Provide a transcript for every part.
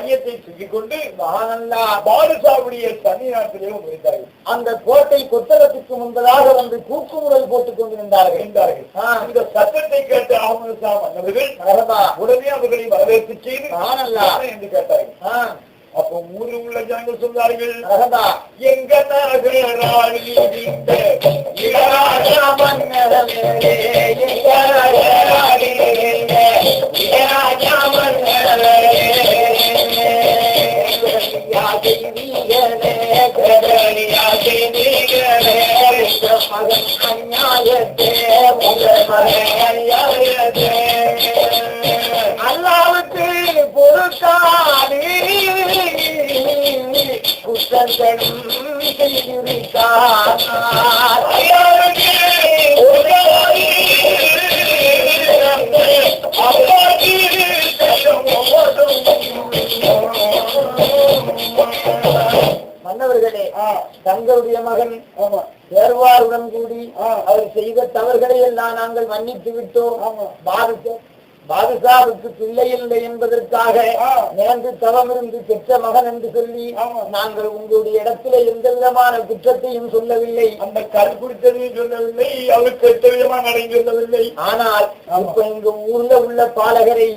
ராஜ்யத்தை தூக்கிக் கொண்டு மகானல்லா பாதுஷாவுடைய தனிநாட்டிலே முடித்தார்கள். அந்த கோட்டை கொத்தளத்துக்கு முன்பதாக வந்து கூக்குமுறல் போட்டுக் கொண்டு நின்றார்கள். இந்த சத்தத்தை கேட்டு அகமது ஷா மன்னர்கள் உடனே அவர்களை வரவேற்பு செய்து மகானல்லா என்று கேட்டார்கள். அப்போ ஊரில் உள்ள ஜனங்கள் சொல்றார்கள், எங்க நகராளி அல்லாவுக்கு பொறுத்தானே குற்றங்களும் செய்திருக்கார். மன்னவர்களே, தங்களுடைய மகன் தேர்வாருடன் கூடி அவர் செய்த தவறுகளை எல்லாம் நாங்கள் மன்னித்து விட்டோம். பாதுஷாவுக்கு பிள்ளை இல்லை என்பதற்காக நேர்ந்து தவம் இருந்து பெற்ற மகன் என்று சொல்லி நாங்கள் உங்களுடைய இடத்திலே எந்த விதமான குற்றத்தையும் சொல்லவில்லை. அந்த கல் குடித்ததையும் சொல்லவில்லை, அவருக்கு எந்த விதமான நடையும் சொல்லவில்லை. ஆனால் இப்ப எங்க ஊர்ல உள்ள பாலகரை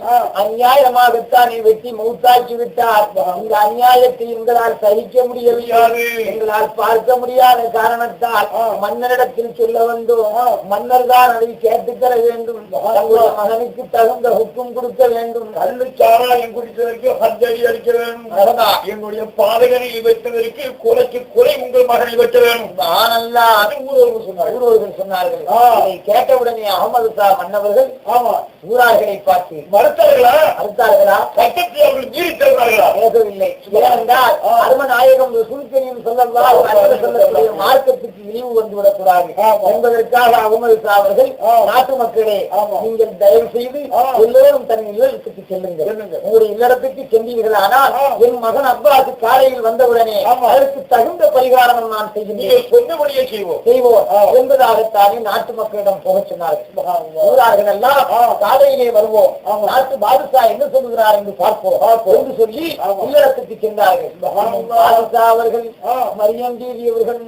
அநியாயமாகத்தானே வெட்டி மௌத்தாக்கி விட்டார். இந்த அநியாயத்தை எங்களால் சகிக்க முடியவில்லை, எங்களால் பார்க்க முடியாத காரணத்தால் மன்னரிடத்தில் சொல்ல வந்தோம். மன்னர் தான் அதை கேட்டுத்தர வேண்டும். தங்களுடைய மகனுக்கு தகுந்த ஹுக்கும் கொடுக்க வேண்டும். கல்லு சாராயம் குடித்ததற்கு ஹஜ்ஜடி அடிக்க வேண்டும். என்னுடைய பாலகனை வெட்டதற்கு கொலைக்கு கொலை உங்கள் மகனை வெட்ட வேண்டும். ஊரவர்கள் சொன்னார்கள். அதை கேட்டவுடனே அகமது ஷா மன்னவர்கள் ஊரார்களை பார்த்து மறுத்தார்களா சட்டத்தை அவர்கள் மீறி தருவார்களா? பேசவில்லை. ஏனென்றால் அருமநாயகம் சுல்கனியும் சொல்லக்கூடிய மார்க்கத்துக்கு இழிவு வந்துவிடக் கூடாது என்பதற்காக அகமது ஷா அவர்கள் நாட்டு மக்களே, நீங்கள் தயவு செய்து எல்லோரும் தன் இல்லத்துக்கு செல்லுங்கள். உங்களுடைய இல்லறத்துக்கு சென்றீர்கள். ஆனால் என் மகன் அப்பாஸ் காலையில் வந்தவுடனே அதற்கு தகுந்த பரிகாரம் நான் செய்கின்றேன், சொன்னபடியே செய்வோம் என்பதாகத்தானே நாட்டு மக்களிடம் போக சொன்னார்கள். ஊரார்கள் எல்லாம் காலையிலே வருவோம், நாட்டு பாதுஷா என்ன சொல்லுகிறார் என்று பார்ப்போம் என்று சொல்லி இல்லறத்துக்கு சென்றார்கள். பாதுஷா அவர்கள் மரியம் தேவி அவர்கள்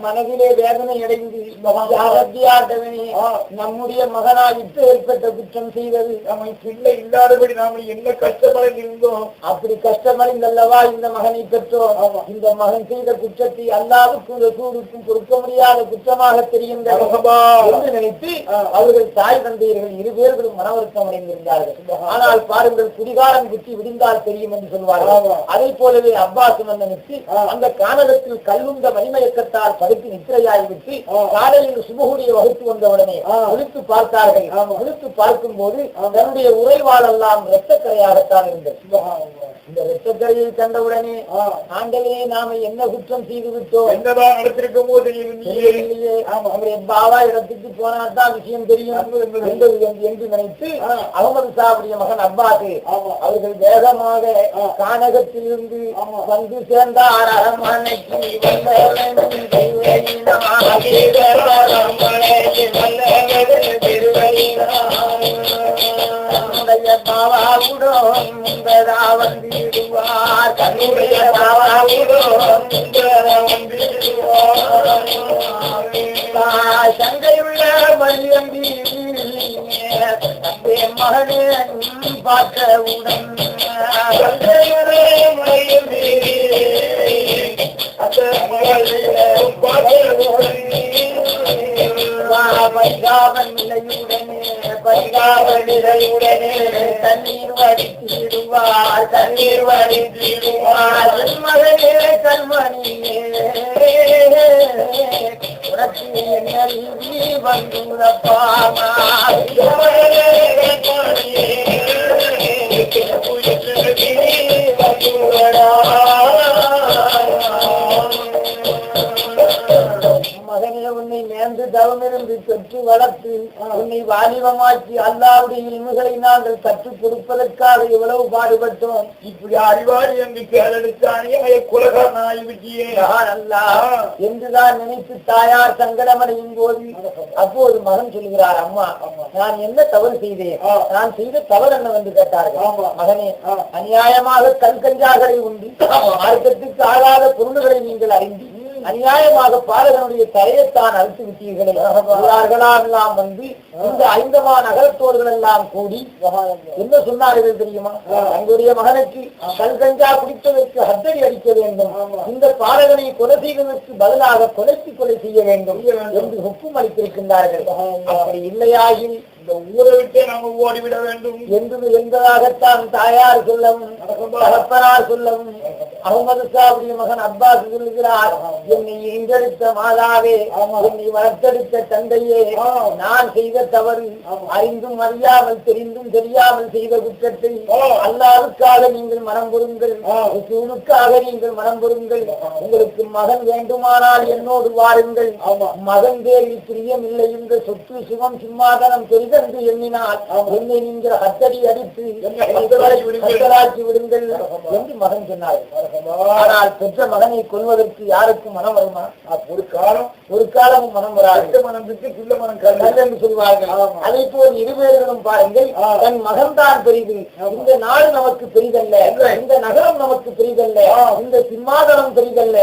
மனதிலே வேதனை அடைந்து நம்முடைய மகனாயிட்டு ஏற்பட்ட குற்றம் செய்தது, நம்மை பிள்ளை இல்லாதபடி நாம என்ன கஷ்டமடைந்து இருந்தோம், அப்படி கஷ்டமடைந்தல்லவா இந்த மகனை பெற்றோம். இந்த மகன் செய்த குற்றத்தை அல்லாவுக்கும் ரசூலுக்கும் பொறுக்க முடியாத குற்றமாக தெரிகின்றது என்று நினைத்து அவர்கள் தாய் தந்தையர்கள் இரு பேர்களும் மனவருத்தம் அடைந்திருந்தார்கள். ஆனால் பாருங்கள், குடிகாரன் குத்தி விடிந்தால் தெரியும் என்று சொல்வார்கள். அதை போலவே அப்பாஸ் மன்னனுக்கு அந்த கானகத்தில் கல்லுண்ட மணிமயக்கத்தால் படுத்து நித்திரையாகிவிட்டு காலையில் சுபகுடைய வகுத்து வந்தவுடனே விழித்து பார்த்தார்கள். விழித்து பார்க்கும் போது தன்னுடைய உறைவாளெல்லாம் இரத்தக்கரையாகத்தான் இருந்தது. இந்த இரத்தக்கரையை கண்டவுடனே ஆண்டவே நாம என்ன குற்றம் செய்து விட்டோம், என்னதான் நடத்திருக்கும் போது இல்லையே, அவருடைய பாபா இடத்துக்கு போனால்தான் விஷயம் தெரியும் என்று நினைத்து அகமது ஷாவுடைய மகன் அப்பாஸ் அவர்கள் வேகமாக கானகத்தில் இருந்து வந்து சேர்ந்தார். அரண்மனைக்கு தன்னுடைய பாவாவுடன் வந்திடுவார், தன்னுடைய பாவாவுடன் சங்கையுள்ள மரியம்பி மகனே பார்த்தவுடன் பரிகாவலிடையுடனே தண்ணீர் வடித்திடுவார், தண்ணீர் வடித்திடுவார். மகனே கண்மணியே உனக்கு என்ன வந்துடப்பா மகனே உன்னை நேர்ந்து தவமிருந்து பெற்று வளர்த்து உன்னை வாலிபமாக்கி அல்லாவுடைய இல்முகளை நாங்கள் கற்றுக் கொடுப்பதற்காக எவ்வளவு பாடுபட்டோம். இப்படி அறிவாளி என்று கேளெடுத்தானே குலகாரனாகிவிட்டியே அல்லா என்றுதான் நினைத்து தாயார் சங்கடமடையும் போது அப்போது மகன் சொல்கிறார், அம்மா நான் என்ன தவறு செய்தேன், நான் செய்த தவறு என்னவென்று கேட்டார்கள். மகனே, அநியாயமாக கண்கஞ்சாக்களை உண்டு மார்க்கத்துக்கு ஆகாத பொருள்களை நீங்கள் அறிந்து அநியாயமாக பாலகனுடைய தலையத்தான் அறுத்து விட்டீர்களே. எல்லாம் வந்து இந்த 5 நகரத்தோர்கள் எல்லாம் கூடி என்ன சொன்னார்கள் தெரியுமா? தங்களுடைய மகனுக்கு கல்கஞ்சா குடித்ததற்கு ஹத்தடி அடிக்க வேண்டும், இந்த பாலகனை கொலை செய்வதற்கு பதிலாக கொலை செய்ய வேண்டும் என்று ஹுக்கும் அளித்திருக்கின்றார்கள். அப்படி இல்லையாகி இந்த ஊரை விட்டே நாம ஓடிவிட வேண்டும் என்பதாகத்தான் தாயார் சொல்லவும் தகப்பனார் சொல்லவும் அகமது சாவுடைய மகன் அப்பாஸ் சொல்லுகிறார், என்னை ஈன்றெடுத்த மாதாவே, என்னை வளர்த்தெடுத்த தந்தையே, நான் செய்த தவறு அறிந்தும் அறியாமல் தெரிந்தும் தெரியாமல் செய்த குற்றத்தை அல்லாவுக்காக நீங்கள் மனம் பொருங்கள், ரசூலுக்காக நீங்கள் மனம் பொருங்கள். உங்களுக்கு மகன் வேண்டுமானால் என்னோடு வாருங்கள். மகன் பேரில் பிரியம் இல்லை, இந்த சொத்து சுகம் சிம்மாதனம் பெரிதென்று எண்ணினால் என்னை நீங்கள் ஹத்தடி அடித்து ஹத்தராக்கி விடுங்கள் என்று மகன் சொன்னார். ஆனால் பெற்ற மகனை கொள்வதற்கு யாருக்கும் மனம் வருமா? ஒரு காலமும் மனம் வராது. மனம் விட்டு பிள்ளை மனம் கல் என்று சொல்வார்கள். அதை போல் இருவேர்களும் பாருங்கள், தன் மகன் தான் பெரிது, இந்த நாடு நமக்கு பெரிதல்ல, இந்த நகரம் நமக்கு பெரிதல்ல, இந்த சிம்மாதனம் பெரிதல்ல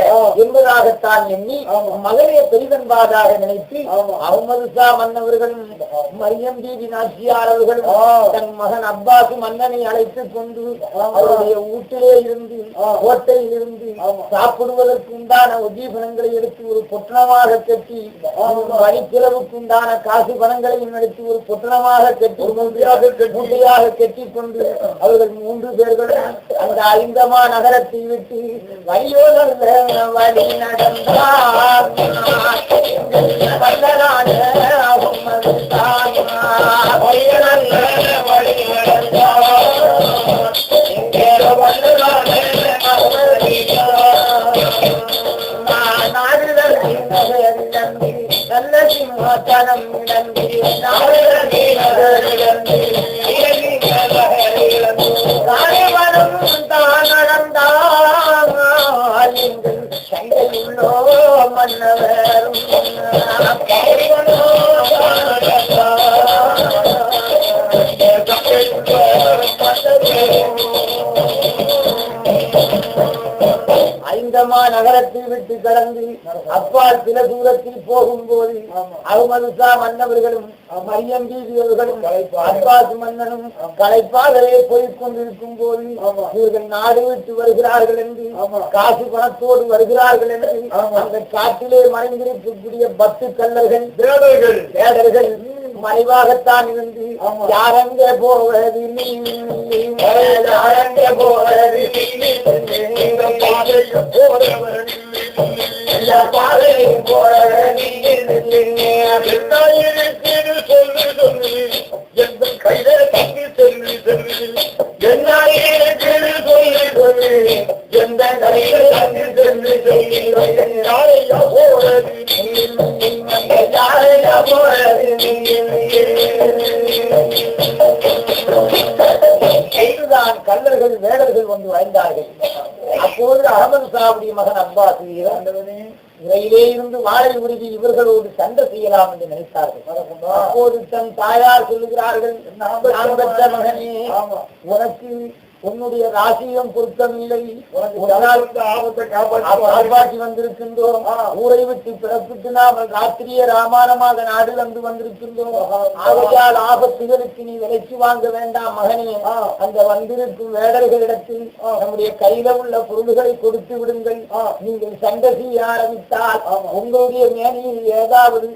என்பதாகத்தான் எண்ணி மகனே பெரிதென்பாதாக நினைத்து அகமது ஷா மன்னவர்களும் மரியம் பீவி நாச்சியார் அவர்களும் தன் மகன் அப்பாஸ் மன்னனை அழைத்துக் கொண்டு அவருடைய வீட்டிலே இருந்து கோட்டையில் இருந்து சாப்பிடுவதற்கு உண்டான உதீபனங்களை எடுத்து ஒரு பொட்டணமாக கட்டி வழிக்கிழவுக்கு உண்டான காசு பணங்களையும் எடுத்து ஒரு பொட்டணமாக கட்டி மூட்டையாக கட்டி கொண்டு அவர்கள் 3 பேர்களும் அந்த 5 நகரத்தை விட்டு வழியோ நல்ல வழி நடந்தார் நல்ல சிம்மாசனம் தான் நடந்தால் சண்டையுள்ளோ மன்னவரும் நகரத்தை விட்டு கடந்து அப்பால் சில தூரத்தில் போகும்போது அகமது ஷா மன்னவர்களும் மரியம் பீவி அவர்களும் அப்பாஸ் மன்னனும் களைப்பாகவே போய்க் கொண்டிருக்கும் போது இவர்கள் நாடு விட்டு வருகிறார்கள் என்று காசு பணத்தோடு வருகிறார்கள் என்று அந்த காட்டிலே மறைந்திருக்கக்கூடிய 10 கள்ளர்கள் வேடர்கள் மறைவாகத்தான் இருந்து யாரங்க போவது கையில தங்கி சொல்லி எந்த கையில தங்கி சொல்லி கல்லர்கள் வேடர்கள் வந்து வரைந்தார்கள். அப்போது அகமது ஷாவுடைய மகன் அப்பாஸ் இறையிலே இருந்து வாழை உறுதி இவர்களோடு சண்டை செய்யலாம் என்று நினைத்தார்கள். அப்போது தன் தாயார் சொல்லுகிறார்கள், நான் பெற்ற மகனே, உனக்கு உன்னுடைய ராசியம் பொருத்தமில்லை, காப்பாற்றி வந்திருக்கின்றோம், ஊரை விட்டு பிறப்பிட்டு நாமல் ராத்திரிய ராமாயணமாக நாடு வந்து வந்திருக்கின்றோம். ஆகையால் ஆபத்துகளுக்கு நீ விலைக்கு வாங்க வேண்டாம் மகனே, அந்த வந்திருக்கும் வேடர்களிடத்தில் நம்முடைய கையில உள்ள பொருள்களை கொடுத்து விடுங்கள். நீங்கள் சண்டை செய்ய ஆரம்பித்தால் உங்களுடைய மேனியில் ஏதாவது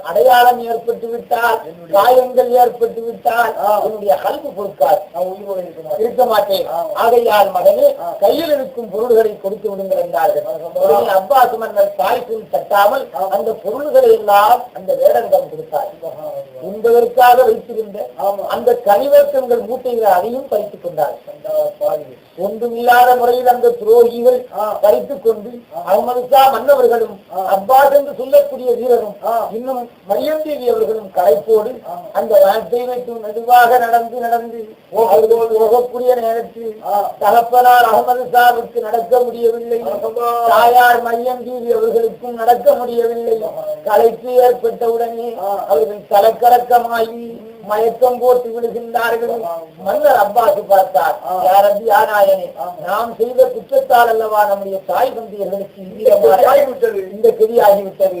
அடையாளம் ஏற்பட்டு விட்டால், காயங்கள் ஏற்பட்டு விட்டால் என்னுடைய கல்வி பொறுக்காது, இருக்க மாட்டேன். ஆகையால் மகனே, கையில் இருக்கும் பொருள்களை கொடுத்து விடுங்கள் என்றார்கள். அப்பாஸ் மன்னர் தாய்க்குள் தட்டாமல் அந்த பொருள்களை எல்லாம் அந்த வேடனிடம் கொடுத்தார். உண்பதற்காக வைத்திருந்த அந்த கனிவர்க்கங்கள் மூட்டைகளை அதையும் பறித்துக் கொண்டார்கள். ஒன்றுமில்லாத முறையில் அந்த துரோகிகள் பறித்துக் கொண்டு அகமது ஷா மன்னவர்களும் அப்பாஸ் என்று சொல்லக்கூடிய வீரரும் இன்னும் மரியம் தேவி அவர்களும் களைப்போடு அந்த வார்த்தை வைத்து மெதுவாக நடந்து போகக்கூடிய நேரத்தில் தகப்பனார் அகமது சாவுக்கு நடக்க முடியவில்லை, தாயார் மரியம் தேவி அவர்களுக்கும் நடக்க முடியவில்லை. களைப்பு ஏற்பட்டவுடனே அவர்கள் தலக்கரக்கமாகி மயக்கம் போட்டு விடுகின்றார்கள். மன்னர் அப்பாஸ் பார்த்தார், யாரபி ஆனாயனே, நாம் செய்த குற்றத்தால் அல்லவா நம்முடைய தாய் தந்தையர்களுக்கு இந்த கெதியாகிவிட்டது.